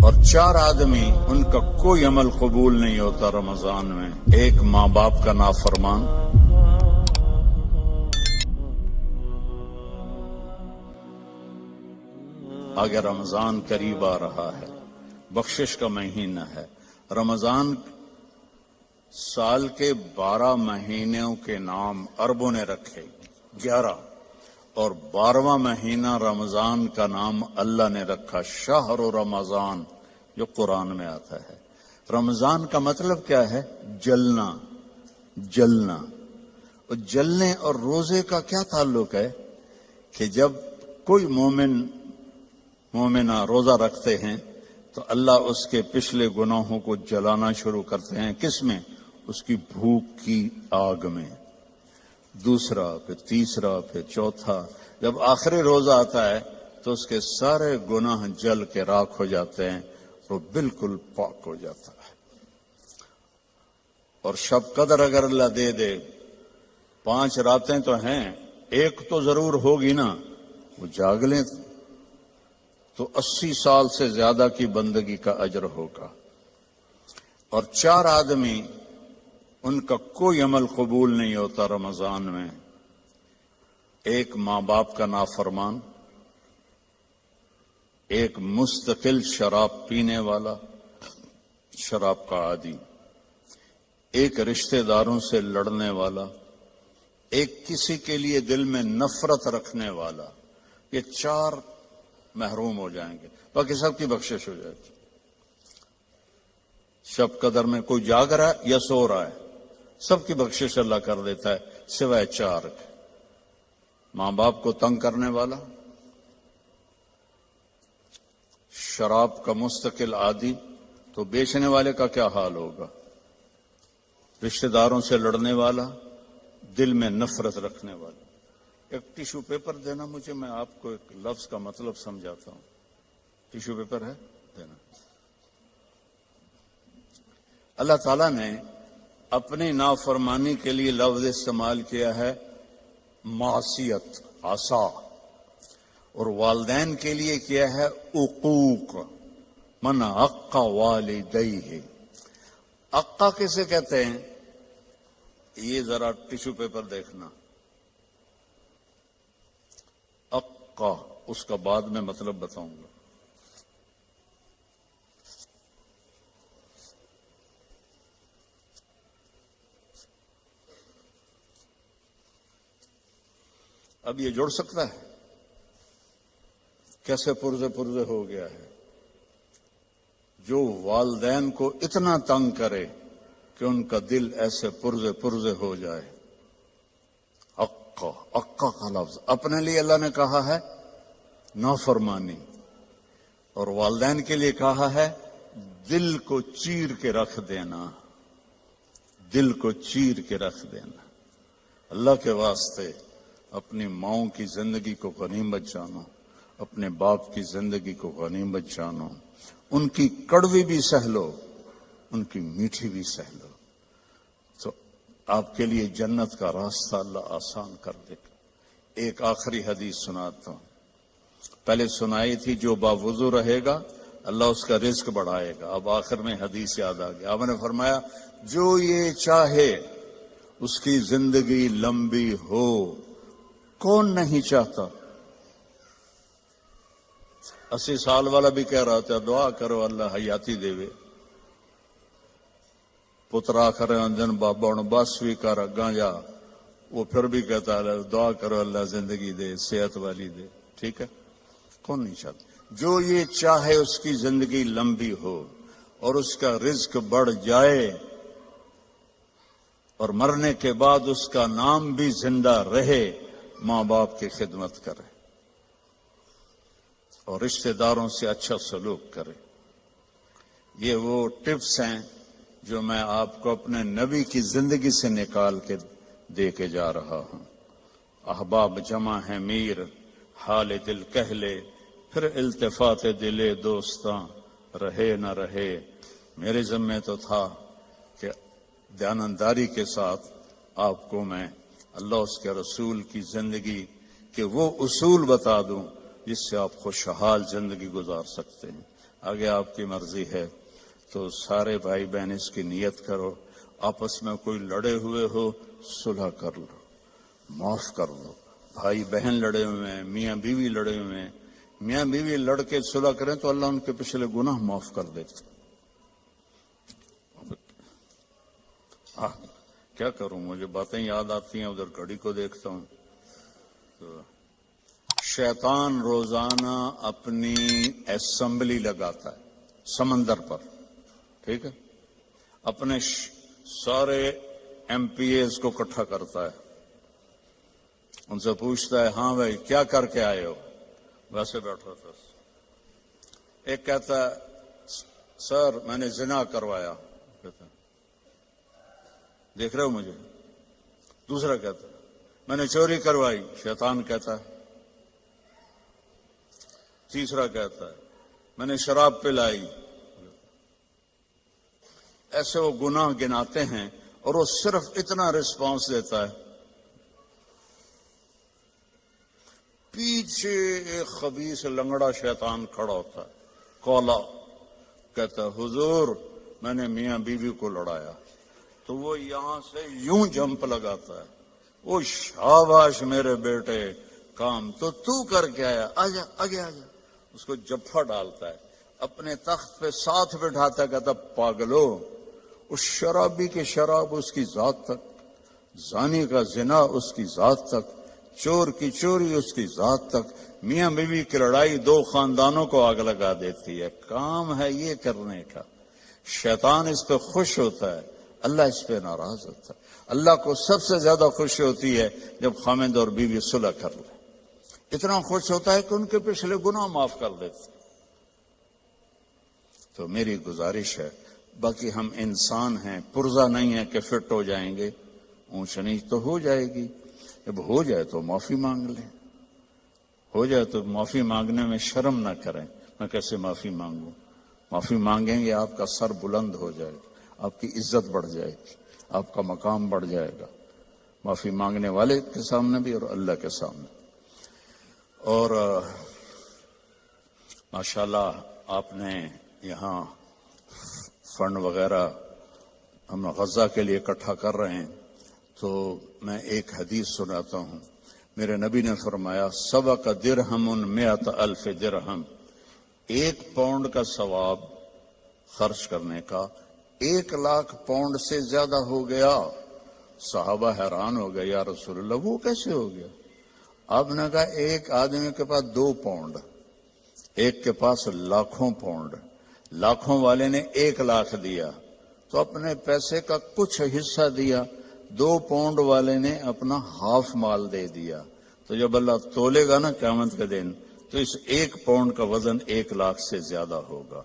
اور 4 آدمی ان کا کوئی عمل قبول نہیں ہوتا رمضان میں. ایک ماں باپ کا نافرمان، اگر رمضان قریب آ رہا ہے، بخشش کا مہینہ ہے. رمضان سال کے 12 مہینوں کے نام عربوں نے رکھے 11، اور 12واں مہینہ رمضان کا نام اللہ نے رکھا شہر رمضان، جو قرآن میں آتا ہے. رمضان کا مطلب کیا ہے؟ جلنا. جلنا اور جلنے اور روزے کا کیا تعلق ہے کہ جب کوئی مومنہ روزہ رکھتے ہیں تو اللہ اس کے پچھلے گناہوں کو جلانا شروع کرتے ہیں. کس میں؟ اس کی بھوک کی آگ میں. دوسرا، پھر تیسرا، پھر چوتھا. جب آخری روزہ آتا ہے تو اس کے سارے گناہ جل کے راکھ ہو جاتے ہیں، وہ بالکل پاک ہو جاتا ہے. اور شب قدر اگر اللہ دے دے، 5 راتیں تو ہیں، ایک تو ضرور ہوگی نا، وہ جاگ لیں تو 80 سال سے زیادہ کی بندگی کا اجر ہوگا. اور 4 آدمی ان کا کوئی عمل قبول نہیں ہوتا رمضان میں. ایک ماں باپ کا نافرمان، ایک مستقل شراب پینے والا، شراب کا عادی، ایک رشتہ داروں سے لڑنے والا، ایک کسی کے لیے دل میں نفرت رکھنے والا. یہ 4 محروم ہو جائیں گے، باقی سب کی بخشش ہو جائے گی. شب قدر میں کوئی جاگ رہا ہے یا سو رہا ہے، سب کی بخشش اللہ کر دیتا ہے سوائے 4 کے. ماں باپ کو تنگ کرنے والا، شراب کا مستقل عادی، تو بیچنے والے کا کیا حال ہوگا؟ رشتہ داروں سے لڑنے والا، دل میں نفرت رکھنے والا. ایک ٹیشو پیپر دینا مجھے، میں آپ کو ایک لفظ کا مطلب سمجھاتا ہوں. ٹیشو پیپر ہے؟ دینا. اللہ تعالیٰ نے اپنی نافرمانی کے لیے لفظ استعمال کیا ہے معصیت، عصا، اور والدین کے لیے کیا ہے عقوق. من عق والدیہ. عقا کسے کہتے ہیں؟ یہ ذرا ٹیشو پیپر دیکھنا. عقا، اس کا بعد میں مطلب بتاؤں گا. اب یہ جڑ سکتا ہے؟ کیسے پرزے ہو گیا ہے. جو والدین کو اتنا تنگ کرے کہ ان کا دل ایسے پرزے ہو جائے. عقا کا لفظ اپنے لیے اللہ نے کہا ہے نافرمانی، اور والدین کے لیے کہا ہے دل کو چیر کے رکھ دینا. دل کو چیر کے رکھ دینا. اللہ کے واسطے اپنی ماؤں کی زندگی کو غنیمت جانو، اپنے باپ کی زندگی کو غنیمت جانو. ان کی کڑوی بھی سہ لو، ان کی میٹھی بھی سہ لو، تو آپ کے لیے جنت کا راستہ اللہ آسان کر دے گا. ایک آخری حدیث سناتا ہوں. پہلے سنائی تھی جو باوضو رہے گا اللہ اس کا رزق بڑھائے گا. اب آخر میں حدیث یاد آ گیا. آپ نے فرمایا جو یہ چاہے اس کی زندگی لمبی ہو. کون نہیں چاہتا؟ 80 سال والا بھی کہہ رہا تھا دعا کرو اللہ حیاتی دے وے. پترا کرے اندن بابا بس بھی کر اگاں جا، وہ پھر بھی کہتا ہے دعا کرو اللہ زندگی دے، صحت والی دے. ٹھیک ہے، کون نہیں چاہتا؟ جو یہ چاہے اس کی زندگی لمبی ہو اور اس کا رزق بڑھ جائے اور مرنے کے بعد اس کا نام بھی زندہ رہے، ماں باپ کی خدمت کرے اور رشتہ داروں سے اچھا سلوک کرے. یہ وہ ٹپس ہیں جو میں آپ کو اپنے نبی کی زندگی سے نکال کے دے کے جا رہا ہوں. احباب جمع ہے میر، حال دل کہہ لے، پھر التفات دلے دوستاں رہے نہ رہے. میرے ذمے تو تھا کہ دیانتداری کے ساتھ آپ کو میں اللہ اس کے رسول کی زندگی کے وہ اصول بتا دوں جس سے آپ خوشحال زندگی گزار سکتے ہیں. آگے آپ کی مرضی ہے تو سارے بھائی بہن اس کی نیت کرو، آپس میں کوئی لڑے ہوئے ہو صلح کر لو، معاف کر دو. بھائی بہن لڑے ہوئے ہیں، میاں بیوی لڑے ہوئے ہیں، میاں بیوی لڑ کے صلح کریں تو اللہ ان کے پچھلے گناہ معاف کر دیتے. کیا کروں، مجھے باتیں یاد آتی ہیں، ادھر گھڑی کو دیکھتا ہوں. تو شیطان روزانہ اپنی اسمبلی لگاتا ہے سمندر پر، ٹھیک ہے، اپنے سارے ایم پی ایز کو اکٹھا کرتا ہے، ان سے پوچھتا ہے ہاں بھائی کیا کر کے آئے ہو؟ ویسے بیٹھا تھا. ایک کہتا ہے سر میں نے زنا کروایا، کہتا ہے دیکھ رہے ہو مجھے. دوسرا کہتا ہے میں نے چوری کروائی، شیطان کہتا ہے. تیسرا کہتا ہے میں نے شراب پلائی. ایسے وہ گناہ گناتے ہیں اور وہ صرف اتنا رسپانس دیتا ہے. پیچھے ایک خبیث لنگڑا شیطان کھڑا ہوتا ہے، کولا، کہتا ہے حضور میں نے میاں بیوی کو لڑایا. تو وہ یہاں سے یوں جمپ لگاتا ہے، وہ شاباش میرے بیٹے، کام تو کر کے آیا، آجا آگے آجا. اس کو جفا ڈالتا ہے، اپنے تخت پہ ساتھ بٹھاتا ہے، کہتا پاگلو، اس شرابی کی شراب اس کی ذات تک، زانی کا زنا اس کی ذات تک، چور کی چوری اس کی ذات تک. میاں بیوی کی لڑائی دو خاندانوں کو آگ لگا دیتی ہے. کام ہے یہ کرنے کا. شیطان اس پہ خوش ہوتا ہے، اللہ اس پہ ناراض ہوتا ہے. اللہ کو سب سے زیادہ خوشی ہوتی ہے جب خاوند اور بیوی صلح کر لے. اتنا خوش ہوتا ہے کہ ان کے پچھلے گناہ معاف کر دیتے. تو میری گزارش ہے، باقی ہم انسان ہیں، پرزہ نہیں ہے کہ فٹ ہو جائیں گے، اونچ نیچ تو ہو جائے گی. جب ہو جائے تو معافی مانگ لیں، ہو جائے تو معافی مانگنے میں شرم نہ کریں. میں کیسے معافی مانگوں؟ معافی مانگیں گے آپ کا سر بلند ہو جائے گا، آپ کی عزت بڑھ جائے گی، آپ کا مقام بڑھ جائے گا، معافی مانگنے والے کے سامنے بھی اور اللہ کے سامنے. اور ماشاءاللہ آپ نے یہاں فنڈ وغیرہ ہم غزہ کے لیے اکٹھا کر رہے ہیں. تو میں ایک حدیث سناتا ہوں. میرے نبی نے فرمایا سبق درہم 100,000 درہم، 1 پاؤنڈ کا ثواب خرچ کرنے کا 1,00,000 پاؤنڈ سے زیادہ ہو گیا. صحابہ حیران ہو گئے، یا رسول اللہ وہ کیسے ہو گیا؟ آپ نے کہا ایک آدمی کے پاس 2 پاؤنڈ، ایک کے پاس لاکھوں پاؤنڈ، لاکھوں والے نے 1,00,000 دیا تو اپنے پیسے کا کچھ حصہ دیا، 2 پاؤنڈ والے نے اپنا ہاف مال دے دیا. تو جب اللہ تولے گا نا قیامت کے دن تو اس 1 پاؤنڈ کا وزن 1,00,000 سے زیادہ ہوگا.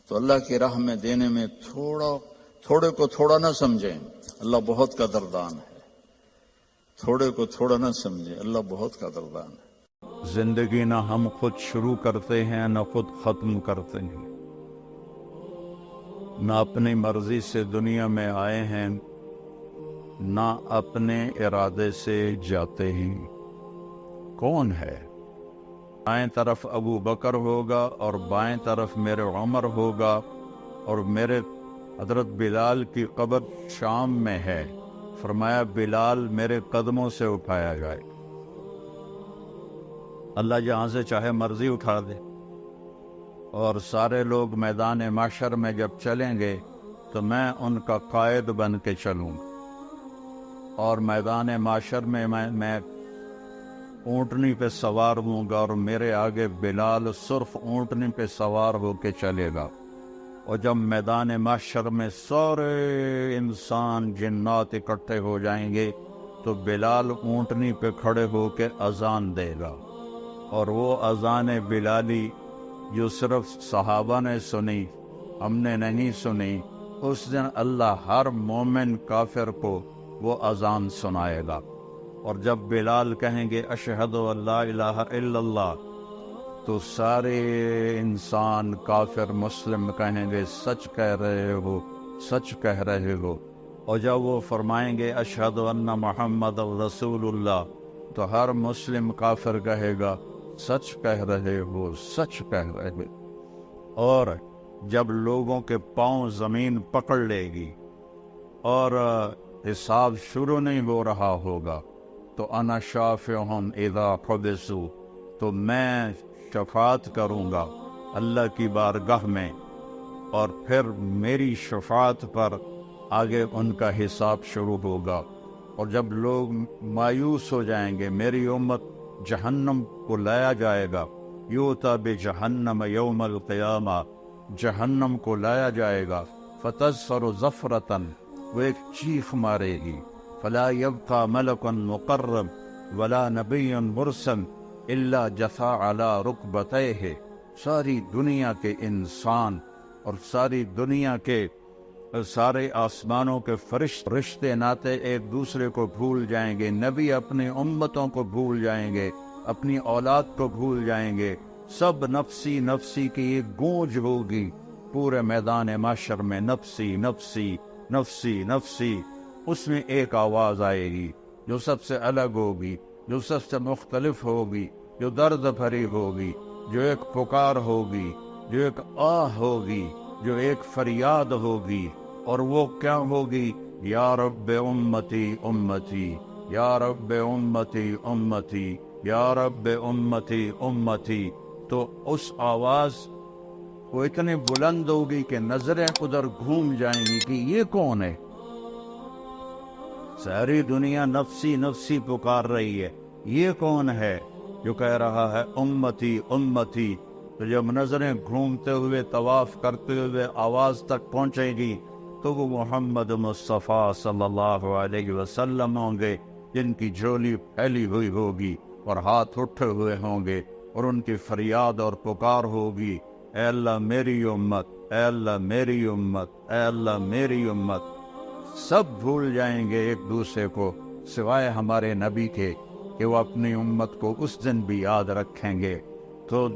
تو اللہ کی راہ میں دینے میں تھوڑے کو تھوڑا نہ سمجھیں، اللہ بہت قدردان ہے. تھوڑے کو تھوڑا نہ سمجھیں، اللہ بہت قدردان ہے. زندگی نہ ہم خود شروع کرتے ہیں نہ خود ختم کرتے ہیں، نہ اپنی مرضی سے دنیا میں آئے ہیں نہ اپنے ارادے سے جاتے ہیں. کون ہے؟ دائیں طرف ابو بکر ہوگا اور بائیں طرف میرے عمر ہوگا، اور میرے حضرت بلال کی قبر شام میں ہے. فرمایا بلال میرے قدموں سے اٹھایا جائے. اللہ جہاں سے چاہے مرضی اٹھا دے. اور سارے لوگ میدان محشر میں جب چلیں گے تو میں ان کا قائد بن کے چلوں، اور میدان محشر میں میں اونٹنی پہ سوار ہوں گا، اور میرے آگے بلال صرف اونٹنی پہ سوار ہو کے چلے گا. اور جب میدان محشر میں سارے انسان جنات اکٹھے ہو جائیں گے تو بلال اونٹنی پہ کھڑے ہو کے اذان دے گا. اور وہ اذان بلالی جو صرف صحابہ نے سنی، ہم نے نہیں سنی، اس دن اللہ ہر مومن کافر کو وہ اذان سنائے گا. اور جب بلال کہیں گے اشہد ان لا الہ الا اللہ تو سارے انسان کافر مسلم کہیں گے سچ کہہ رہے ہو، سچ کہہ رہے ہو. اور جب وہ فرمائیں گے اشہد ان محمد رسول اللہ تو ہر مسلم کافر کہے گا سچ کہہ رہے ہو، سچ کہہ رہے ہو. اور جب لوگوں کے پاؤں زمین پکڑ لے گی اور حساب شروع نہیں ہو رہا ہوگا تو انا شافعہم اذا حبسوا، تو میں شفاعت کروں گا اللہ کی بارگاہ میں، اور پھر میری شفاعت پر آگے ان کا حساب شروع ہوگا۔ اور جب لوگ مایوس ہو جائیں گے، میری امت جہنم کو لایا جائے گا، یوتا بجہنم یوم القیامہ، جہنم کو لایا جائے گا، فتظفر زفرتن، وہ ایک چیخ مارے گی، فلا یبقى ملک مقرب ولا نبی مرسل الا جثا علی رکبتیہ، ساری دنیا کے انسان اور ساری دنیا کے سارے آسمانوں کے رشتے ناتے ایک دوسرے کو بھول جائیں گے، نبی اپنی امتوں کو بھول جائیں گے، اپنی اولاد کو بھول جائیں گے، سب نفسی نفسی کی ایک گونج ہوگی پورے میدان محشر میں، نفسی نفسی نفسی نفسی۔ اس میں ایک آواز آئے گی جو سب سے الگ ہوگی، جو سب سے مختلف ہوگی، جو درد بھری ہوگی، جو ایک پکار ہوگی، جو ایک آہ ہوگی، جو ایک فریاد ہوگی، اور وہ کیا ہوگی؟ یا رب امتی امتی، یا رب امتی امتی، یا رب امتی امتی۔ تو اس آواز وہ اتنی بلند ہوگی کہ نظریں ادھر گھوم جائیں گی کہ یہ کون ہے؟ ساری دنیا نفسی نفسی پکار رہی ہے، یہ کون ہے جو کہہ رہا ہے امتی امتی؟ تو جب نظریں گھومتے ہوئے طواف کرتے ہوئے آواز تک پہنچے گی تو وہ محمد مصطفیٰ صلی اللہ علیہ وسلم ہوں گے، جن کی جھولی پھیلی ہوئی ہوگی اور ہاتھ اٹھے ہوئے ہوں گے، اور ان کی فریاد اور پکار ہوگی، اے اللہ میری امت، اے اللہ میری امت، اے اللہ میری امت۔ سب بھول جائیں گے ایک دوسرے کو سوائے ہمارے نبی کے کہ وہ اپنی امت کو اس دن بھی یاد رکھیں گے۔ تو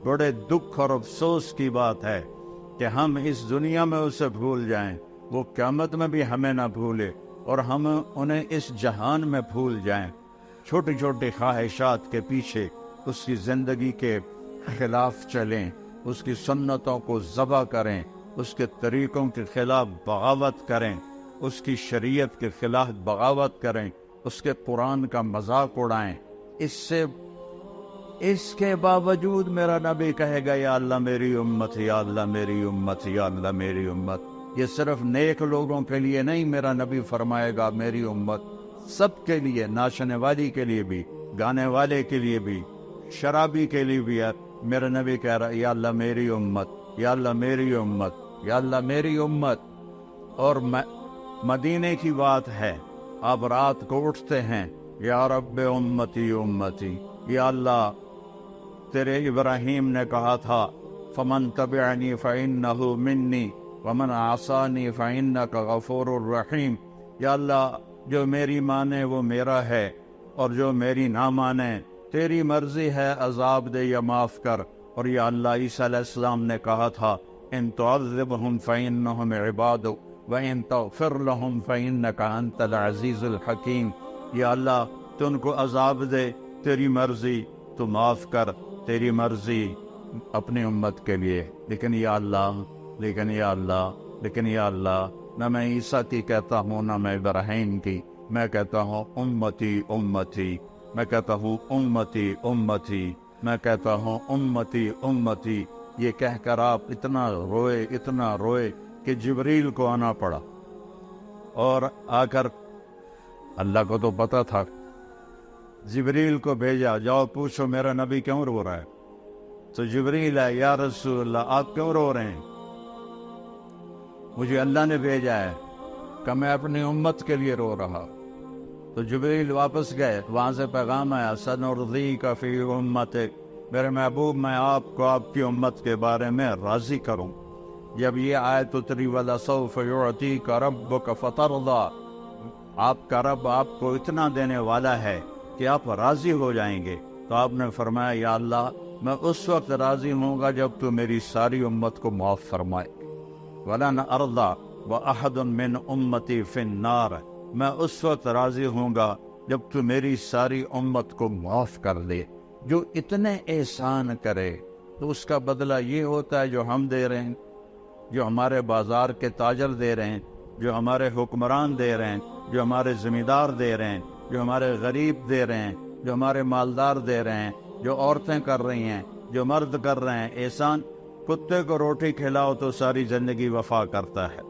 بڑے دکھ اور افسوس کی بات ہے کہ ہم اس دنیا میں اسے بھول جائیں، وہ قیامت میں بھی ہمیں نہ بھولے، اور ہم انہیں اس جہان میں بھول جائیں، چھوٹی چھوٹی خواہشات کے پیچھے اس کی زندگی کے خلاف چلیں، اس کی سنتوں کو ذبح کریں، اس کے طریقوں کے خلاف بغاوت کریں، اس کی شریعت کے خلاف بغاوت کریں، اس کے قرآن کا مذاق اڑائیں۔ اس کے باوجود میرا نبی کہے گا یا اللہ میری امت، یا اللہ میری امت، یا اللہ میری امت۔ یہ صرف نیک لوگوں کے لیے نہیں، میرا نبی فرمائے گا میری امت سب کے لیے، ناچنے والی کے لیے بھی، گانے والے کے لیے بھی، شرابی کے لیے بھی ہے۔ میرا نبی کہہ رہا ہے یا اللہ میری امت، یا اللہ میری امت، یا اللہ میری امت۔ اور مدینے کی بات ہے، آپ رات کو اٹھتے ہیں یا رب امتی امتی، یا اللہ تیرے ابراہیم نے کہا تھا فمن تبعنی فإنہ منی ومن عصانی فإنک غفور الرحیم، یا اللہ جو میری مانے وہ میرا ہے، اور جو میری نہ مانے تیری مرضی ہے، عذاب دے یا معاف کر۔ اور یا اللہ عیسیٰ علیہ السلام نے کہا تھا ان تعذبہم فإنہم عبادک وَإِن تَغْفِرْ لَهُمْ فَإِنَّكَ أَنْتَ الْعَزِيزُ الْحَكِيمُ، یا اللہ تو ان کو عذاب دے، تیری مرضی تو معاف کر، تیری مرضی اپنی امت کے لیے، لیکن یا اللہ، لیکن یا اللہ، لیکن یا اللہ، نہ میں عیسیٰ کی کہتا ہوں نہ میں ابراہیم کی، میں کہتا ہوں امتی امتی، میں کہتا ہوں امتی امتی، میں کہتا ہوں امتی امتی۔ یہ کہہ کر آپ اتنا روئے کہ جبریل کو آنا پڑا، اور آ کر اللہ کو تو پتا تھا، جبریل کو بھیجا، جاؤ پوچھو میرا نبی کیوں رو رہا ہے۔ تو جبریل ہے، یا رسول اللہ آپ کیوں رو رہے ہیں؟ مجھے اللہ نے بھیجا ہے کہ میں اپنی امت کے لیے رو رہا۔ تو جبریل واپس گئے، وہاں سے پیغام آیا سنرضیک فی امتک، میرے محبوب میں آپ کو آپ کی امت کے بارے میں راضی کروں۔ جب یہ آیت اتری وَلَسَوْفَ يُعْطِيكَ رَبُّكَ فَتَرْضَىٰ، آپ کا رب آپ کو اتنا دینے والا ہے کہ آپ راضی ہو جائیں گے، تو آپ نے فرمایا یا اللہ میں اس وقت راضی ہوں گا جب تو میری ساری امت کو معاف فرمائے۔ وَلَنْ أَرْضَىٰ وَأَحَدٌ مِّنْ أُمَّتِي فِي النَّارِ، میں اس وقت راضی ہوں گا جب تو میری ساری امت کو معاف کر دے۔ جو اتنے احسان کرے تو اس کا بدلہ یہ ہوتا ہے جو ہم دے رہے ہیں، جو ہمارے بازار کے تاجر دے رہے ہیں، جو ہمارے حکمران دے رہے ہیں، جو ہمارے زمیندار دے رہے ہیں، جو ہمارے غریب دے رہے ہیں، جو ہمارے مالدار دے رہے ہیں، جو عورتیں کر رہی ہیں، جو مرد کر رہے ہیں۔ احسان، کتے کو روٹی کھلاؤ تو ساری زندگی وفا کرتا ہے،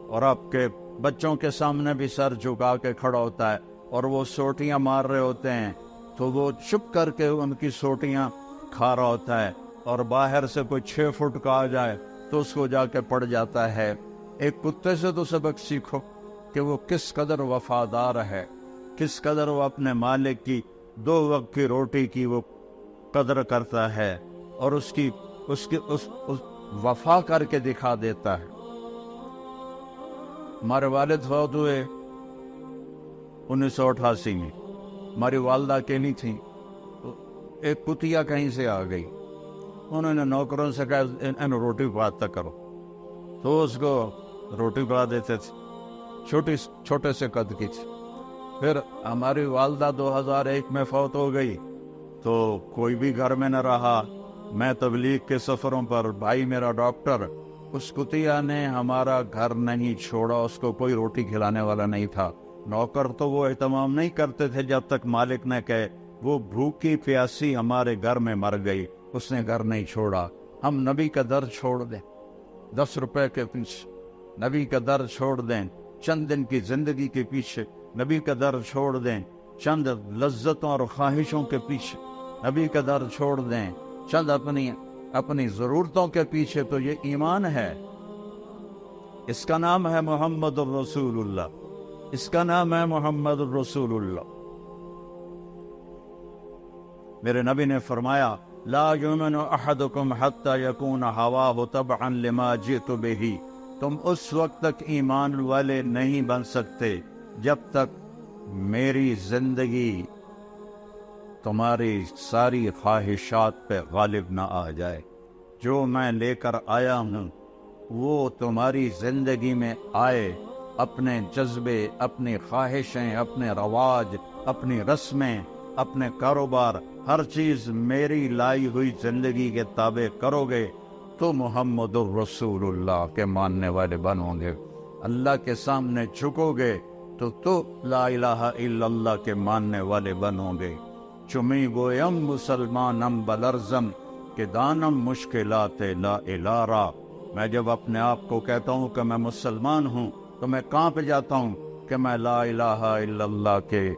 اور آپ کے بچوں کے سامنے بھی سر جھکا کے کھڑا ہوتا ہے، اور وہ سوٹیاں مار رہے ہوتے ہیں تو وہ چپ کر کے ان کی سوٹیاں کھا رہا ہوتا ہے، اور باہر سے کوئی 6 فٹ کا آ جائے تو اس کو جا کے پڑ جاتا ہے۔ ایک کتے سے تو سبق سیکھو کہ وہ کس قدر وفادار ہے، کس قدر وہ اپنے مالک کی 2 وقت کی روٹی کی وہ قدر کرتا ہے، اور اس وفا کر کے دکھا دیتا ہے۔ ہمارے والد فوت ہوئے 1988 میں، ہماری والدہ اکیلی تھیں، ایک کتیا کہیں سے آ گئی، انہوں نے نوکروں سے کہا انہیں روٹی پکاتا کرو، تو اس کو روٹی پکا دیتے تھے، چھوٹے سے قد کی تھی۔ پھر ہماری والدہ 2001 میں فوت ہو گئی تو کوئی بھی گھر میں نہ رہا، میں تبلیغ کے سفروں پر، بھائی میرا ڈاکٹر، اس کتیا نے ہمارا گھر نہیں چھوڑا، اس کو کوئی روٹی کھلانے والا نہیں تھا، نوکر تو وہ اہتمام نہیں کرتے تھے جب تک مالک نہ کہے، وہ بھوکی پیاسی ہمارے گھر میں مر گئی، اس نے گھر نہیں چھوڑا۔ ہم نبی کا در چھوڑ دیں 10 روپے کے پیچھے، نبی کا در چھوڑ دیں چند دن کی زندگی کے پیچھے، نبی کا در چھوڑ دیں چند لذتوں اور خواہشوں کے پیچھے، نبی کا در چھوڑ دیں چند اپنی ضرورتوں کے پیچھے، تو یہ ایمان ہے۔ اس کا نام ہے محمد الرسول اللہ، اس کا نام ہے محمد الرسول اللہ۔ میرے نبی نے فرمایا لا یؤمن احدکم حتی یکون ہواہ تبعا لما جئت بہ، تم اس وقت تک ایمان والے نہیں بن سکتے جب تک میری زندگی تمہاری ساری خواہشات پہ غالب نہ آ جائے۔ جو میں لے کر آیا ہوں وہ تمہاری زندگی میں آئے، اپنے جذبے، اپنی خواہشیں، اپنے رواج، اپنی رسمیں، اپنے کاروبار، ہر چیز میری لائی ہوئی زندگی کے تابع کرو گے تو محمد الرسول اللہ کے ماننے والے بنو گے۔ اللہ کے سامنے جھکو گے تو لا الہ الا اللہ کے ماننے والے بنو گے۔ چمی گویم مسلمانم بلرزم کہ دانم مشکلات لا الارا، میں جب اپنے آپ کو کہتا ہوں کہ میں مسلمان ہوں تو میں کانپ جاتا ہوں کہ میں لا الہ الا اللہ کے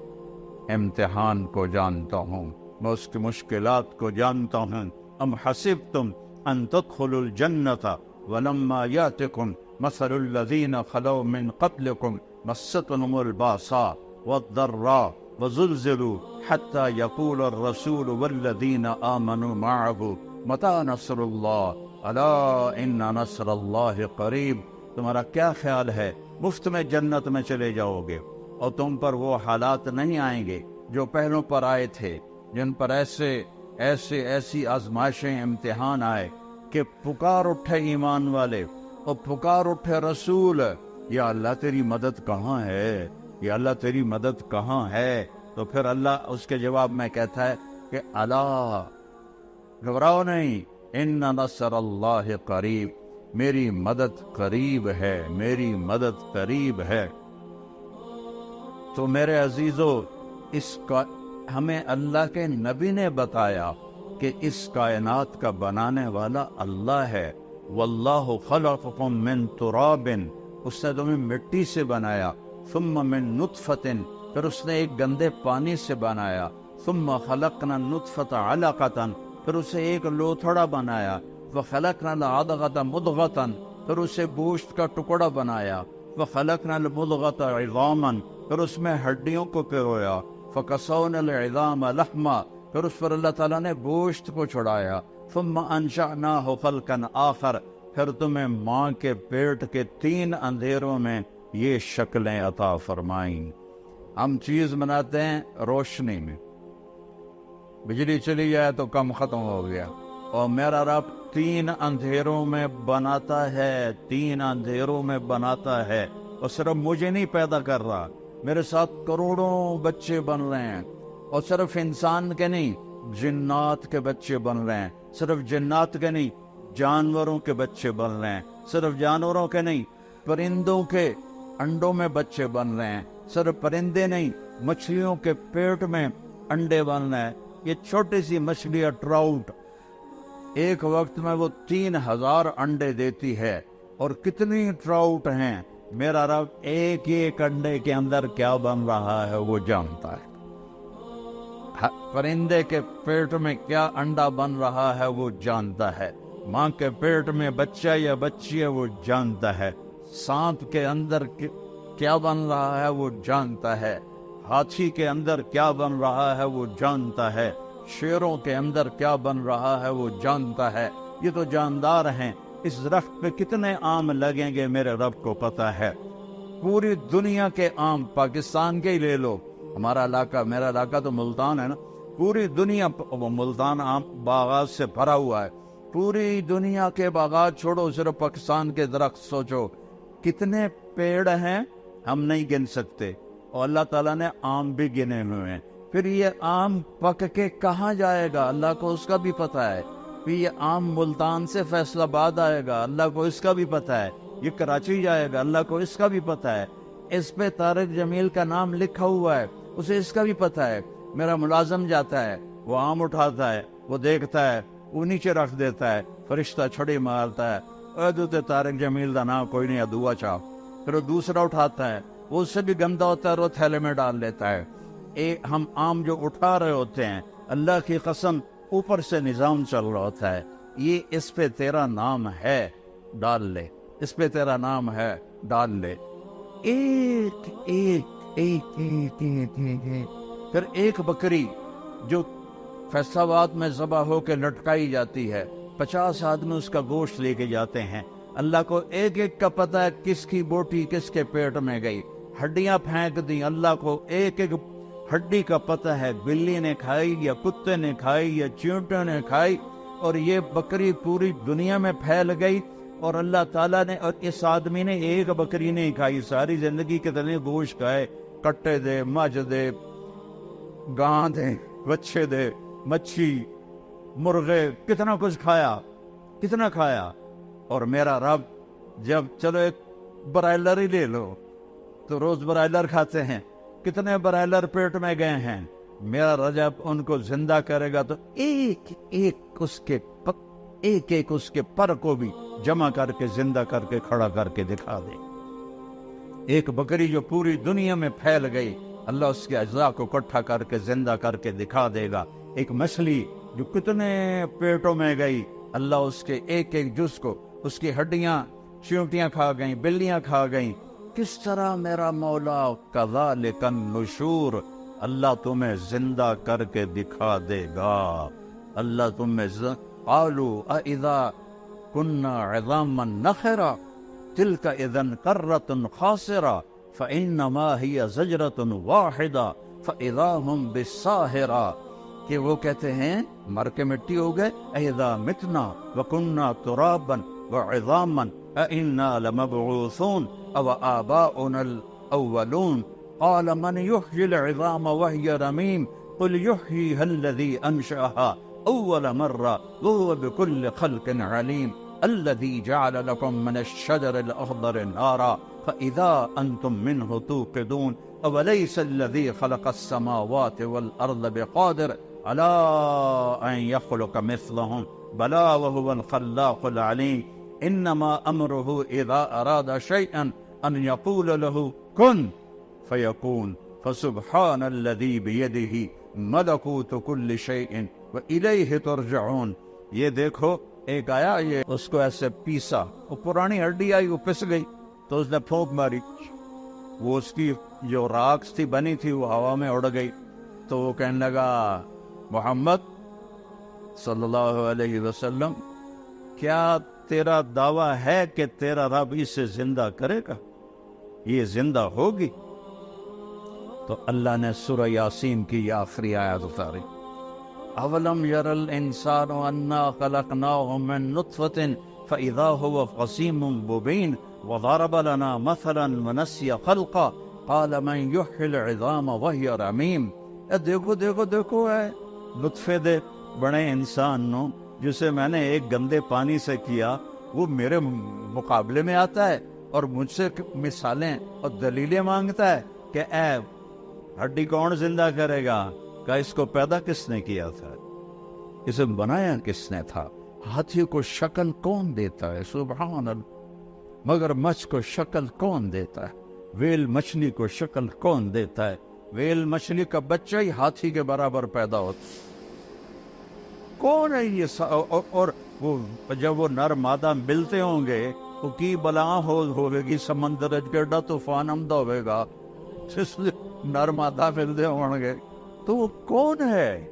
امتحان کو جانتا ہوں، میں اس کی مشکلات کو جانتا ہوں۔ ام حسبتم ان تدخلوا الجنۃ ولما یاتکم مثل الذین خلوا من قبلکم مستهم الباساء والضراء وزلزلوا حتى يقول الرسول والذین آمنوا معه متى نصر اللہ الا ان نصر اللہ قریب۔ تمہارا کیا خیال ہے مفت میں جنت میں چلے جاؤ گے اور تم پر وہ حالات نہیں آئیں گے جو پہلوں پر آئے تھے، جن پر ایسی آزمائشیں، امتحان آئے کہ پکار اٹھے ایمان والے اور پکار اٹھے رسول، یا اللہ تیری مدد کہاں ہے، یا اللہ تیری مدد کہاں ہے؟ تو پھر اللہ اس کے جواب میں کہتا ہے کہ الا، گھبراؤ نہیں، ان نصر اللہ قریب، میری مدد قریب ہے، میری مدد قریب ہے۔ تو میرے عزیزو، ہمیں اللہ کے نبی نے بتایا کہ اس کائنات کا بنانے والا اللہ ہے۔ واللہ خلقکم من تراب، اس نے تمہیں مٹی سے بنایا، ثم من نطفۃ، پھر اس نے ایک گندے پانی سے بنایا، ثم خلقنا النطفۃ علقۃ، پھر اسے ایک لوتھڑا بنایا، وخلقنا العلقۃ مضغۃ، پھر اسے گوشت کا ٹکڑا بنایا، وخلقنا المضغۃ عظاما، پھر اس میں ہڈیوں کو پرویا، فکسونا العظام لحما، پھر اس پر اللہ تعالیٰ نے گوشت کو چڑھایا، ثم انشأناہ خلقا آخر، پھر تمہیں ماں کے پیٹ کے 3 اندھیروں میں یہ شکلیں عطا فرمائیں۔ ہم چیز بناتے ہیں روشنی میں، بجلی چلی جائے تو کم ختم ہو گیا، اور میرا رب 3 اندھیروں میں بناتا ہے، 3 اندھیروں میں بناتا ہے، اور صرف مجھے نہیں پیدا کر رہا، میرے ساتھ کروڑوں بچے بن رہے ہیں، اور صرف انسان کے نہیں، جنات کے بچے بن رہے ہیں، صرف جنات کے نہیں، جانوروں کے بچے بن رہے ہیں، صرف جانوروں کے نہیں، پرندوں کے انڈوں میں بچے بن رہے ہیں، صرف پرندے نہیں، مچھلیوں کے پیٹ میں انڈے بن رہے ہیں۔ یہ چھوٹی سی مچھلی ٹراؤٹ ایک وقت میں وہ 3000 انڈے دیتی ہے، اور کتنی ٹراؤٹ ہیں میرا رب ایک ایک انڈے کے اندر کیا بن رہا ہے وہ جانتا ہے۔ پرندے کے پیٹ میں کیا انڈا بن رہا ہے وہ جانتا ہے، ماں کے پیٹ میں بچہ یا بچی ہے وہ جانتا ہے، سانپ کے اندر کیا بن رہا ہے وہ جانتا ہے، ہاتھی کے اندر کیا بن رہا ہے وہ جانتا ہے، شیروں کے اندر کیا بن رہا ہے وہ جانتا ہے۔ یہ تو جاندار ہیں، اس درخت پہ کتنے آم لگیں گے میرے رب کو پتا ہے۔ پوری دنیا کے آم، پاکستان کے ہی لے لو، ہمارا علاقہ، میرا علاقہ تو ملتان ہے نا، پوری دنیا ملتان آم باغات سے بھرا ہوا ہے، پوری دنیا کے باغات چھوڑو، صرف پاکستان کے درخت سوچو کتنے پیڑ ہیں، ہم نہیں گن سکتے، اور اللہ تعالیٰ نے آم بھی گنے ہوئے ہیں۔ پھر یہ آم پک کے کہاں جائے گا اللہ کو اس کا بھی پتہ ہے، پھر یہ آم ملتان سے فیصل آباد آئے گا اللہ کو اس کا بھی پتہ ہے، یہ کراچی جائے گا اللہ کو اس کا بھی پتہ ہے، اس پہ طارق جمیل کا نام لکھا ہوا ہے اسے اس کا بھی پتہ ہے۔ میرا ملازم جاتا ہے، وہ آم اٹھاتا ہے، وہ دیکھتا ہے، وہ نیچے رکھ دیتا ہے، فرشتہ چھڑی مارتا ہے، اے طارق جمیل کا نام کوئی نہیں، دعا چاہ، پھر وہ دوسرا اٹھاتا ہے، وہ اس سے بھی گندا ہوتا ہے، وہ تھیلے میں ڈال لیتا ہے۔ ہم آم جو اٹھا رہے ہوتے ہیں، اللہ کی قسم اوپر سے نظام چل رہا ہوتا ہے، یہ اس پہ تیرا نام ہے ڈال لے، اس پہ تیرا نام ہے ڈال لے، ایک ایک ایک ایک ایک ایک۔ پھر ایک بکری جو فیصل آباد میں ذبح ہو کے لٹکائی جاتی ہے، 50 آدمی اس کا گوشت لے کے جاتے ہیں، اللہ کو ایک ایک کا پتہ ہے کس کی بوٹی کس کے پیٹ میں گئی، ہڈیاں پھینک دی، اللہ کو ایک ایک ہڈی کا پتہ ہے، بلی نے کھائی یا کتے نے کھائی یا چیونٹے نے کھائی، اور یہ بکری پوری دنیا میں پھیل گئی، اور اللہ تعالیٰ نے، اور اس آدمی نے ایک بکری نہیں کھائی، ساری زندگی کے تلے گوشت کھائے، کٹے دے، مجھ دے، گاں دے، بچے دے، مچھی، مرغے، کتنا کچھ کھایا، کتنا کھایا، اور میرا رب جب چلو ایک برائلر ہی لے لو تو روز برائلر کھاتے ہیں، کتنے برائلر پیٹ میں گئے ہیں، میرا رجب ان کو زندہ کرے گا تو ایک ایک اس کے پر کو بھی جمع کر کے زندہ کر کے کھڑا کر کے دکھا دے۔ ایک بکری جو پوری دنیا میں پھیل گئی، اللہ اس کے اجزاء کو اکٹھا کر کے زندہ کر کے دکھا دے گا۔ ایک مچھلی جو کتنے پیٹوں میں گئی، اللہ اس کے ایک ایک جز کو، اس کی ہڈیاں چیونٹیاں کھا گئیں، بلیاں کھا گئیں، کس طرح میرا مولا کذالک النشور، اللہ تمہیں زندہ کر کے دکھا دے گا، اللہ تمہیں قالوا اذا كنا عظاما نخرا تلك اذا كرة خاسرة فانما هي زجرة واحدة فاذا هم بالساهرة، کہ وہ کہتے ہیں مر کے مٹی ہو گئے، اذا متنا وكنا ترابا وعظاما أئنا لمبعوثون او آباؤنا الاولون قال من يحيي العظام وهي رميم قل يحييها الذي انشأها اول مرة وهو بكل خلق عليم الذي جعل لكم من الشجر الاخضر نارا فاذا انتم منه توقدون اوليس الذي خلق السماوات والارض بقادر على ان يخلق مثلهم بلى وهو الخلاق العليم انما امره اذا اراد شيئا ان يقول له كن فيكون فسبحان الذي بيده ملكوت كل شيء وإليه ترجعون۔ یہ دیکھو ایک آیا، یہ اس کو ایسے پیسا، وہ پرانی ہڈی آئی، وہ پس گئی تو اس نے پھونک ماری، وہ اس کی جو راکس تھی بنی تھی وہ ہوا میں اڑ گئی، تو وہ کہنے لگا محمد صلی اللہ علیہ وسلم کیا تیرا دعویٰ ہے کہ تیرا رب اسے زندہ کرے گا، یہ زندہ ہوگی؟ تو اللہ نے سورہ یاسین کی یہ آخری آیت اتاری، اولم یر الانسان انا خلقناه من نطفة فاذا هو خصیم مبین وضرب لنا مثلا ونسی خلقا قال من یحیی العظام وهي رمیم۔ دیکھو دیکھو دیکھو ہے لطفے دے بڑے انسان نو جسے میں نے ایک گندے پانی سے کیا وہ میرے مقابلے میں آتا ہے اور مجھ سے مثالیں اور دلیلیں مانگتا ہے کہ اے ہڈی کون زندہ کرے گا؟ کہ اس کو پیدا کس نے کیا تھا؟ اسے بنایا کس نے تھا؟ ہاتھی کو شکل کون دیتا ہے؟ سبحان اللہ. مگر مچھ کو شکل کون دیتا ہے؟ ویل مچھلی کو شکل کون دیتا ہے؟ ویل مچھلی کا بچہ ہی ہاتھی کے برابر پیدا ہوتا. کون ہے یہ؟ اور وہ جب وہ نر مادہ ملتے ہوں گے وہ کی بلا ہوئے گی، سمندر گرڈا طوفان آمدہ ہوئے گا، نر مادہ ملتے ہوں گے. تو وہ کون ہے؟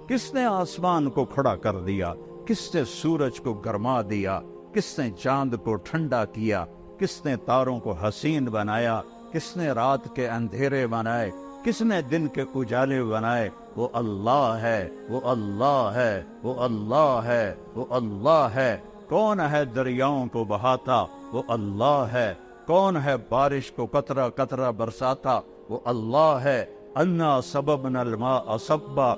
کس نے آسمان کو کھڑا کر دیا؟ کس نے سورج کو گرما دیا؟ کس نے چاند کو ٹھنڈا کیا؟ کس نے تاروں کو حسین بنایا؟ کس نے رات کے اندھیرے بنائے؟ کس نے دن کے اجالے بنائے؟ وہ اللہ ہے، وہ اللہ ہے، وہ اللہ ہے، وہ اللہ ہے. کون ہے دریاؤں کو بہاتا؟ وہ اللہ ہے. کون ہے بارش کو قطرہ قطرہ برساتا؟ وہ اللہ ہے. انا سببنا الماء صبا،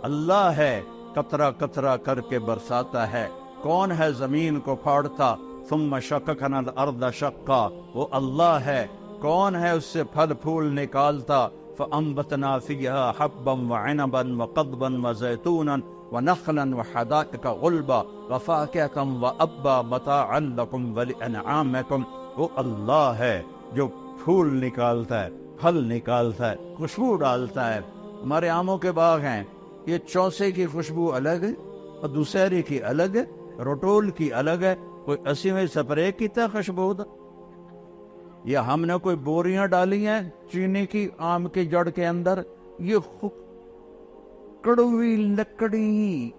اللہ ہے قطرہ قطرہ کر کے برساتا ہے. کون ہے زمین کو پھاڑتا؟ ثم شققنا الارض شقا، وہ اللہ ہے. کون ہے اس سے پھل پھول نکالتا؟ فانبتنا فیہا حبا وعنبا وقضبا وزیتونا ونخلا وحدائق غلبا وفاکہۃ وابا متاعا لکم ولانعامکم. وہ اللہ ہے جو پھول نکالتا ہے، پھل نکالتا ہے، خوشبو ڈالتا ہے. ہمارے آموں کے باغ ہیں، یہ چوسے کی خوشبو الگ ہے اور دوسری کی الگ ہے، روٹول کی الگ ہے. کوئی 80ویں سپرے کی تا خوشبو دا، یا ہم نے کوئی بوریاں ڈالی ہیں چینی کی آم کی جڑ کے اندر. یہ کڑوی لکڑی،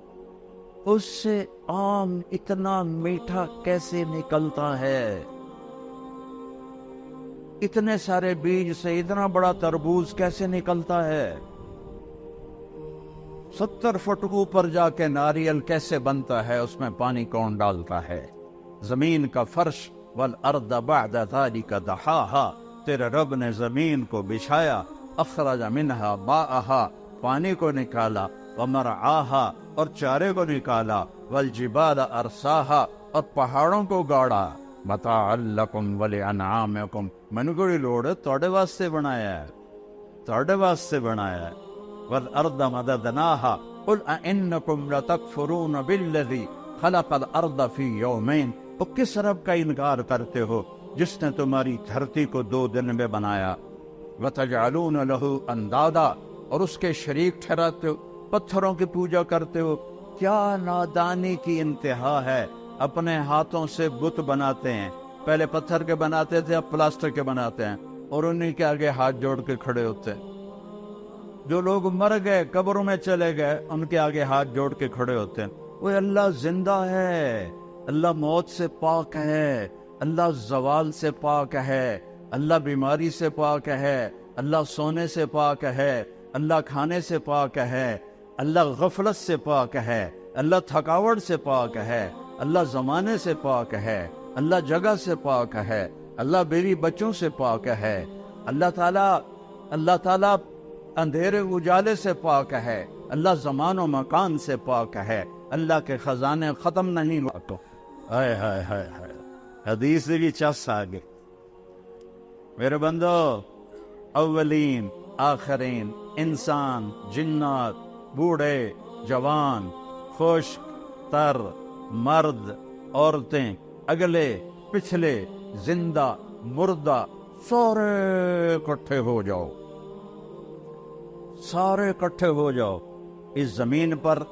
اس سے آم اتنا میٹھا کیسے نکلتا ہے؟ اتنے سارے بیج سے اتنا بڑا تربوز کیسے نکلتا ہے؟ 70 فٹ اوپر جا کے ناریل کیسے بنتا ہے؟ اس میں پانی کون ڈالتا ہے؟ زمین کا فرش والارض بعد ذلك دحاها، تیرے رب نے زمین کو بچھایا. اخرج منها ماءها، پانی کو نکالا. ومرعاها، اور چارے کو نکالا. والجبال ارساها، اور پہاڑوں کو گاڑا. متاعا لکم ولانعامکم، منگوڑی لوڑ توڑے واسطے بنایا ہے، توڑے واسطے بنایا ہے. والارض مددناها قل انکم لتکفرون بالذی خلق الارض فی یومین. تو کس رب کا انکار کرتے ہو جس نے تمہاری دھرتی کو 2 دن میں بنایا؟ وتجعلون له اندادا، اور اس کے شریک ٹھہراتے ہو، پتھروں کی پوجا کرتے ہو. کیا نادانی کی انتہا ہے! اپنے ہاتھوں سے بت بناتے ہیں. پہلے پتھر کے بناتے تھے، اب پلاسٹر کے بناتے ہیں، اور انہی کے آگے ہاتھ جوڑ کے کھڑے ہوتے ہیں. جو لوگ مر گئے قبروں میں چلے گئے ان کے آگے ہاتھ جوڑ کے کھڑے ہوتے ہیں. وہ اللہ زندہ ہے، اللہ موت سے پاک ہے، اللہ زوال سے پاک ہے، اللہ بیماری سے پاک ہے، اللہ سونے سے پاک ہے، اللہ کھانے سے پاک ہے، اللہ غفلت سے پاک ہے، اللہ تھکاوٹ سے پاک ہے، اللہ زمانے سے پاک ہے، اللہ جگہ سے پاک ہے، اللہ بیوی بچوں سے پاک ہے. اللہ تعالیٰ اندھیرے اجالے سے پاک ہے، اللہ زمان و مکان سے پاک ہے، اللہ کے خزانے ختم نہیں ہوتے. ہائے ہائے ہائے ہائے، حدیث بھی چس آگے. میرے بندو، اولین آخرین، انسان، جنات، بوڑھے، جوان، خشک، تر، مرد، عورتیں، اگلے، پچھلے، زندہ، مردہ، سارے اکٹھے ہو جاؤ، سارے اکٹھے ہو جاؤ. اس زمین پر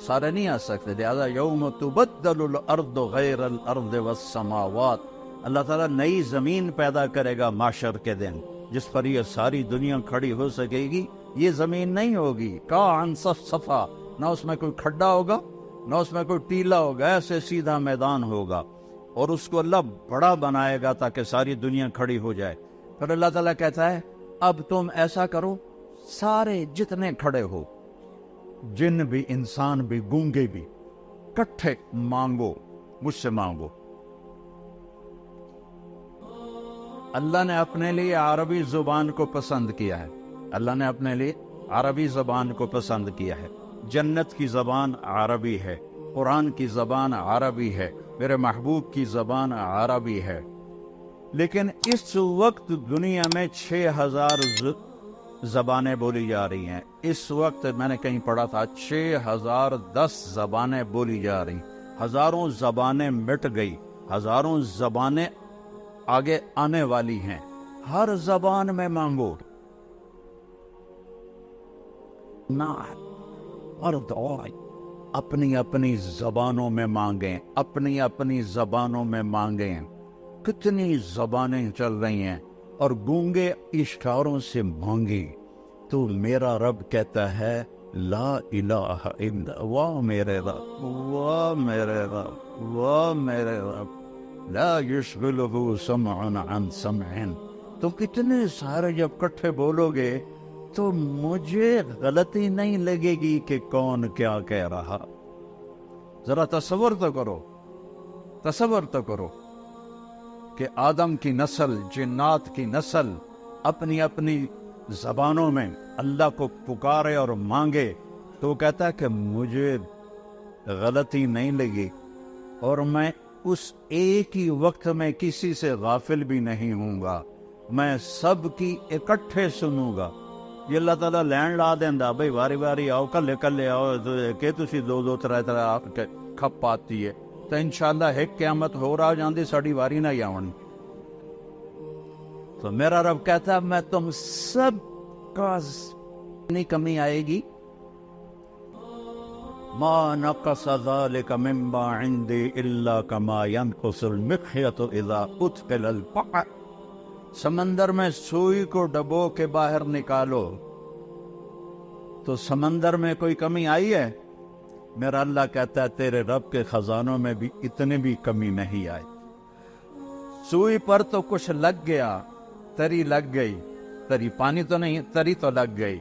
سارے نہیں آ سکتے، لہذا یوم تبدل الارض غیر الارض والسماوات. اللہ تعالیٰ نئی زمین پیدا کرے گا معاشر کے دن، جس پر یہ ساری دنیا کھڑی ہو سکے گی. یہ زمین نہیں ہوگی کان صفا، نہ اس میں کوئی کھڈا ہوگا نہ اس میں کوئی ٹیلا ہوگا، ایسے سیدھا میدان ہوگا. اور اس کو اللہ بڑا بنائے گا تاکہ ساری دنیا کھڑی ہو جائے. پھر اللہ تعالیٰ کہتا ہے اب تم ایسا کرو، سارے جتنے کھڑے ہو، جن بھی، انسان بھی، گونگے بھی، کٹھے مانگو، مجھ سے مانگو. اللہ نے اپنے لیے عربی زبان کو پسند کیا ہے، اللہ نے اپنے لیے عربی زبان کو پسند کیا ہے. جنت کی زبان عربی ہے، قرآن کی زبان عربی ہے، میرے محبوب کی زبان عربی ہے، لیکن اس وقت دنیا میں 6000 زبانیں بولی جا رہی ہیں۔ اس وقت میں نے کہیں پڑھا تھا 6010 زبانیں بولی جا رہی، ہزاروں زبانیں مٹ گئی، ہزاروں زبانیں آگے آنے والی ہیں۔ ہر زبان میں مانگو نہ، اور دعائیں اپنی اپنی زبانوں میں مانگیں، اپنی اپنی زبانوں میں مانگیں۔ کتنی زبانیں چل رہی ہیں، اور گونگے اشاروں سے مانگی تو میرا رب کہتا ہے لا الہ الا واہ میرے رب، واہ میرے رب، واہ میرے رب، لا یشغلہ سمع عن سمع۔ تو کتنے سارے جب کٹھے بولو گے تو مجھے غلطی نہیں لگے گی کہ کون کیا کہہ رہا۔ ذرا تصور تو کرو، تصور تو کرو کہ آدم کی نسل، جنات کی نسل اپنی اپنی زبانوں میں اللہ کو پکارے اور مانگے، تو وہ کہتا ہے کہ مجھے غلطی نہیں لگی، اور میں اس ایک ہی وقت میں کسی سے غافل بھی نہیں ہوں گا، میں سب کی اکٹھے سنوں گا۔ یہ اللہ تعالیٰ لین لا دینا بھائی واری واری آؤ، کلے کلے آؤ کہ تسی دو دو ترے ترے کھپ آتی ہے تو انشاءاللہ ایک قیامت ہو رہا جاندی ساڑی واری نہ آون۔ تو میرا رب کہتا ہے میں تم سب کا نہیں کمی آئے گی۔ ما نقص ذلك مما عندي الا كما ينقص المخيط اذا ادخل البحر۔ سمندر میں سوئی کو ڈبو کے باہر نکالو تو سمندر میں کوئی کمی آئی ہے؟ میرا اللہ کہتا ہے تیرے رب کے خزانوں میں بھی اتنی بھی کمی نہیں آئی۔ سوئی پر تو کچھ لگ گیا، تری لگ گئی، تری پانی تو نہیں، تری تو لگ گئی۔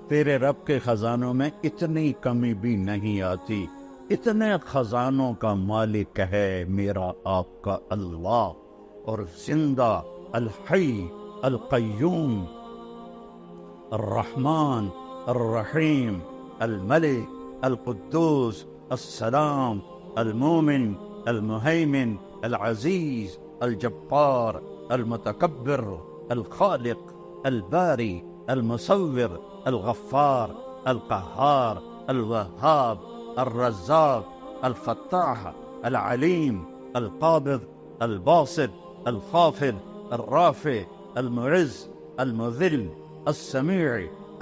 تیرے رب کے خزانوں میں اتنی کمی بھی نہیں آتی۔ اتنے خزانوں کا مالک ہے میرا آپ کا اللہ، اور زندہ الحی القیوم الرحمن الرحیم الملک القدوس السلام المومن المہیمن العزیز الجبار المتکبر الخالق الباری المصور الغفار القہار الوہاب الرزاق الفتاح العلیم القابض الباسط الخافض الرافع المعز المذل السميع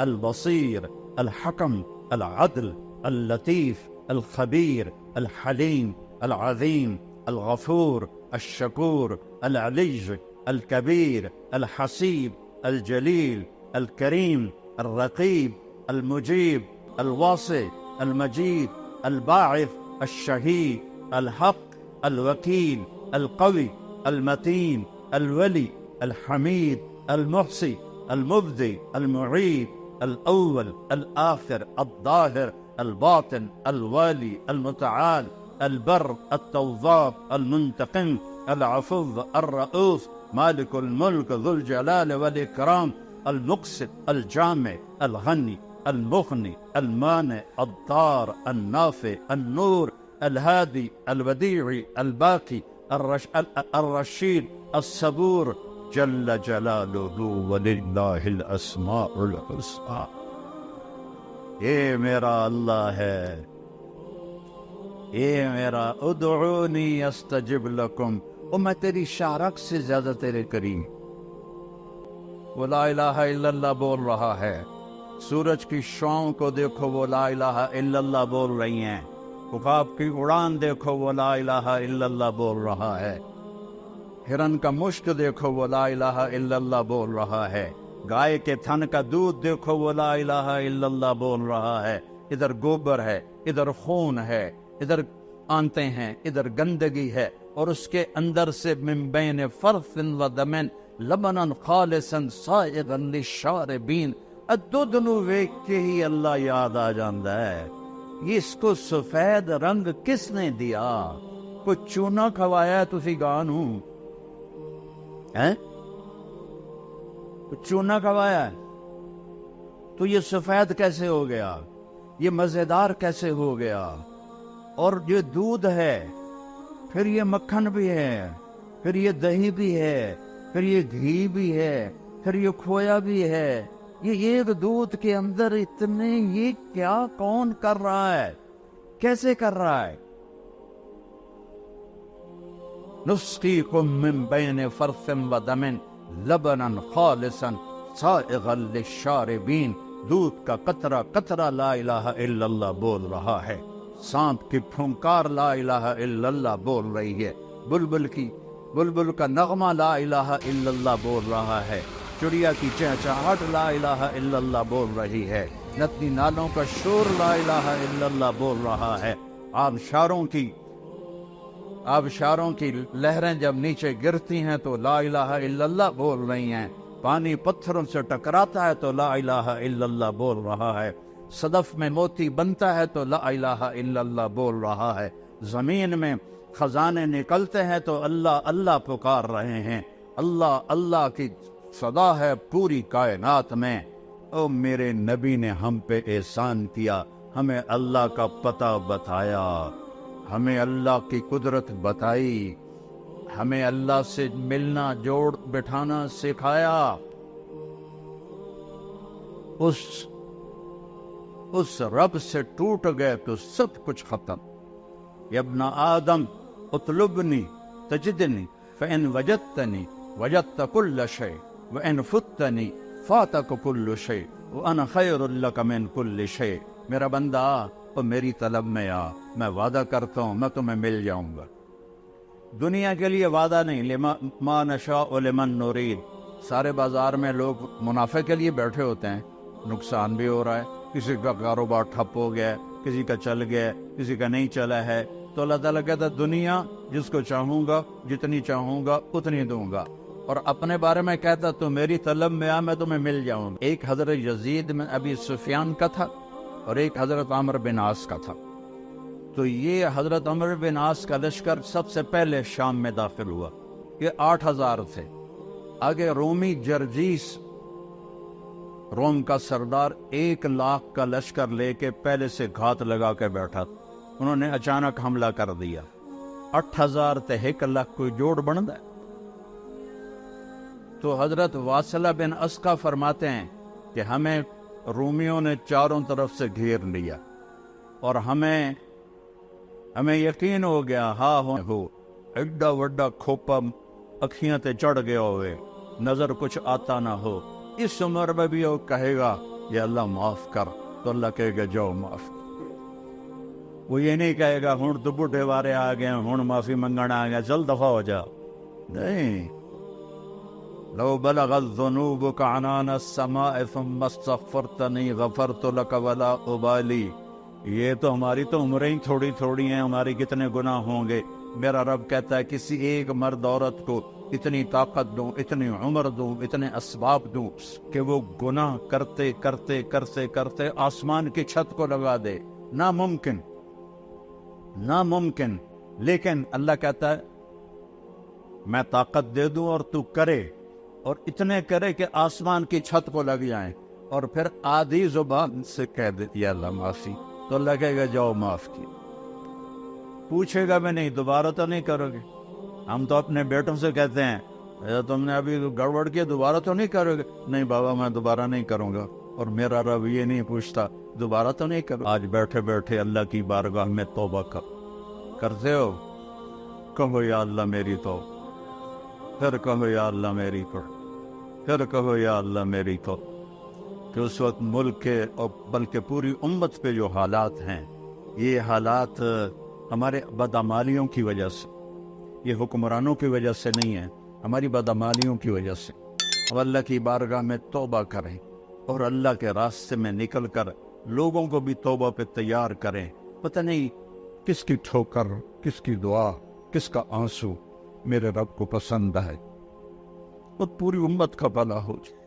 البصير الحكم العدل اللطيف الخبير الحليم العظيم الغفور الشكور العلي الكبير الحسيب الجليل الكريم الرقيب المجيب الواسع المجيد الباعث الشهيد الحق الوكيل القوي المتين الولي الحميد المحصي المبدي المعيد الأول الآخر الظاهر الباطن الوالي المتعال البر التواب المنتقم العفو الرؤوف مالك الملك ذو الجلال والإكرام المقسط الجامع الغني المغني المانع الضار النافع النور الهادي الوديع الباقي الرشید الصبور جل جلالہ وللہ الاسماء الحسنی۔ یہ میرا اللہ ہے، یہ میرا ادعونی استجب لکم، اور میں تیری شارک سے زیادہ تیرے قریب۔ وہ لا الہ الا اللہ بول رہا ہے، سورج کی شعاؤں کو دیکھو وہ لا الہ الا اللہ بول رہی ہیں، عقاب کی اڑان دیکھو وہ لا الہ الا اللہ بول رہا ہے، ہرن کا مشک دیکھو وہ لا الہ الا اللہ بول رہا ہے، گائے کے تھن کا دودھ دیکھو وہ لا الہ الا اللہ بول رہا ہے۔ ادھر گوبر ہے، ادھر خون ہے، ادھر آنتے ہیں، ادھر گندگی ہے، اور اس کے اندر سے من بین فرث و دمن لبنا خالصا سائغا للشاربین۔ دودھ نو ویکھ کے ہی اللہ یاد آ جاندا ہے۔ یہ اس کو سفید رنگ کس نے دیا؟ کوئی چونا کھوایا ہے تسی گاہ نو؟ چونا کھوایا ہے تو یہ سفید کیسے ہو گیا؟ یہ مزیدار کیسے ہو گیا؟ اور یہ دودھ ہے، پھر یہ مکھن بھی ہے، پھر یہ دہی بھی ہے، پھر یہ گھی بھی ہے، پھر یہ کھویا بھی ہے۔ یہ ایک دودھ کے اندر اتنے، یہ کیا کون کر رہا ہے؟ کیسے کر رہا ہے؟ نسقیکم من بین فرث و دم لبنا خالصا سائغا للشاربین۔ دودھ کا قطرہ قطرہ لا الہ الا اللہ بول رہا ہے، سانپ کی پھنکار لا الہ الا اللہ بول رہی ہے، بلبل کا نغمہ لا الہ الا اللہ بول رہا ہے، چڑیا کی چہچہاہٹ لا الہ الا اللہ بول رہی ہے، ندی نالوں کا شور لا الہ الا اللہ بول رہا ہے، آبشاروں کی لہریں جب نیچے گرتی ہیں تو لا الہ الا اللہ بول رہی ہیں، پانی پتھروں سے ٹکراتا ہے تو لا الہ الا اللہ بول رہا ہے، صدف میں موتی بنتا ہے تو لا الہ الا اللہ بول رہا ہے، زمین میں خزانے نکلتے ہیں تو اللہ اللہ پکار رہے ہیں، اللہ اللہ کی صدا ہے پوری کائنات میں۔ او میرے نبی نے ہم پہ احسان کیا، ہمیں اللہ کا پتہ بتایا، ہمیں اللہ کی قدرت بتائی، ہمیں اللہ سے ملنا جوڑ بٹھانا سکھایا۔ اس رب سے ٹوٹ گئے تو سب کچھ ختم۔ یا ابن آدم اطلبنی تجدنی فإن وجدتنی وجدت كل شيء وإن فتنی فاتك كل شيء وأنا خير لك من كل شيء۔ میرا بندہ اور میری طلب میں آ، میں وعدہ کرتا ہوں میں تمہیں مل جاؤں گا۔ دنیا کے لیے وعدہ نہیں، ما نشاء لمن نرید۔ سارے بازار میں لوگ منافع کے لیے بیٹھے ہوتے ہیں، نقصان بھی ہو رہا ہے، کسی کا کاروبار ٹھپ ہو گیا، کسی کا چل گیا، کسی کا نہیں چلا ہے، تو اللہ تعالیٰ کہتا ہے دنیا جس کو چاہوں گا جتنی چاہوں گا اتنی دوں گا، اور اپنے بارے میں کہتا تو میری طلب میں آ میں تمہیں مل جاؤں گا۔ ایک حضرت یزید میں ابی سفیان کا تھا اور ایک حضرت عمرو بن عاص کا تھا، تو یہ حضرت عمرو بن عاص کا لشکر سب سے پہلے شام میں داخل ہوا، یہ 8000 تھے، آگے رومی جرجیس روم کا سردار 1,00,000 کا لشکر لے کے پہلے سے گھات لگا کے بیٹھا، انہوں نے اچانک حملہ کر دیا، 8000 تے 1,00,000 کوئی جوڑ بنتا ہے؟ تو حضرت واصلہ بن اسقا فرماتے ہیں کہ ہمیں رومیوں نے چاروں طرف سے گھیر لیا اور ہمیں یقین ہو گیا ہو ایڈا وڈا کھوپا اکھیاں تے چڑھ گیا ہوئے، نظر کچھ آتا نہ ہو، اس عمر میں بھی وہ کہے گا یا اللہ معاف کر، تو اللہ کہے گا جاؤ معاف۔ وہ یہ نہیں کہے گا ہوں تو بڈھے وارے آ گئے ہوں معافی منگنا آ گیا چل دفع ہو جا، نہیں، لو بلغت ذنوبك عنان السماء ثم استغفرتنی غفرت لك ولا ابالی۔ یہ تو ہماری تو عمریں ہی تھوڑی تھوڑی ہیں، ہماری کتنے گناہ ہوں گے، میرا رب کہتا ہے کسی ایک مرد عورت کو اتنی طاقت دوں، اتنی عمر دوں، اتنے اسباب دوں کہ وہ گناہ کرتے کرتے کرتے کرتے آسمان کی چھت کو لگا دے، ناممکن، لیکن اللہ کہتا ہے میں طاقت دے دوں اور تو کرے، اور اتنے کرے کہ آسمان کی چھت کو لگ جائیں، اور پھر آدھی زبان سے کہہ دے یا اللہ معافی، تو اللہ کہے گا جاؤ معاف کیا، پوچھے گا میں نہیں دوبارہ تو نہیں کرو گے۔ ہم تو اپنے بیٹوں سے کہتے ہیں تم نے ابھی گڑبڑ کیا دوبارہ تو نہیں کرو گے، نہیں بابا میں دوبارہ نہیں کروں گا، اور میرا رب یہ نہیں پوچھتا دوبارہ تو نہیں کرو۔ آج بیٹھے بیٹھے اللہ کی بارگاہ میں توبہ کرتے ہو، کہو یا اللہ میری توبہ، پھر کہو یا اللہ میری توبہ، پھر کہو یا اللہ میری توبہ۔ کہ اس وقت ملک کے اور بلکہ پوری امت پہ جو حالات ہیں، یہ حالات ہمارے بدعمالیوں کی وجہ سے، یہ حکمرانوں کی وجہ سے نہیں ہے، ہماری بدعمالیوں کی وجہ سے۔ اب اللہ کی بارگاہ میں توبہ کریں اور اللہ کے راستے میں نکل کر لوگوں کو بھی توبہ پہ تیار کریں۔ پتہ نہیں کس کی ٹھوکر، کس کی دعا، کس کا آنسو میرے رب کو پسند ہے، اور پوری امت کا بھلا ہو جائے۔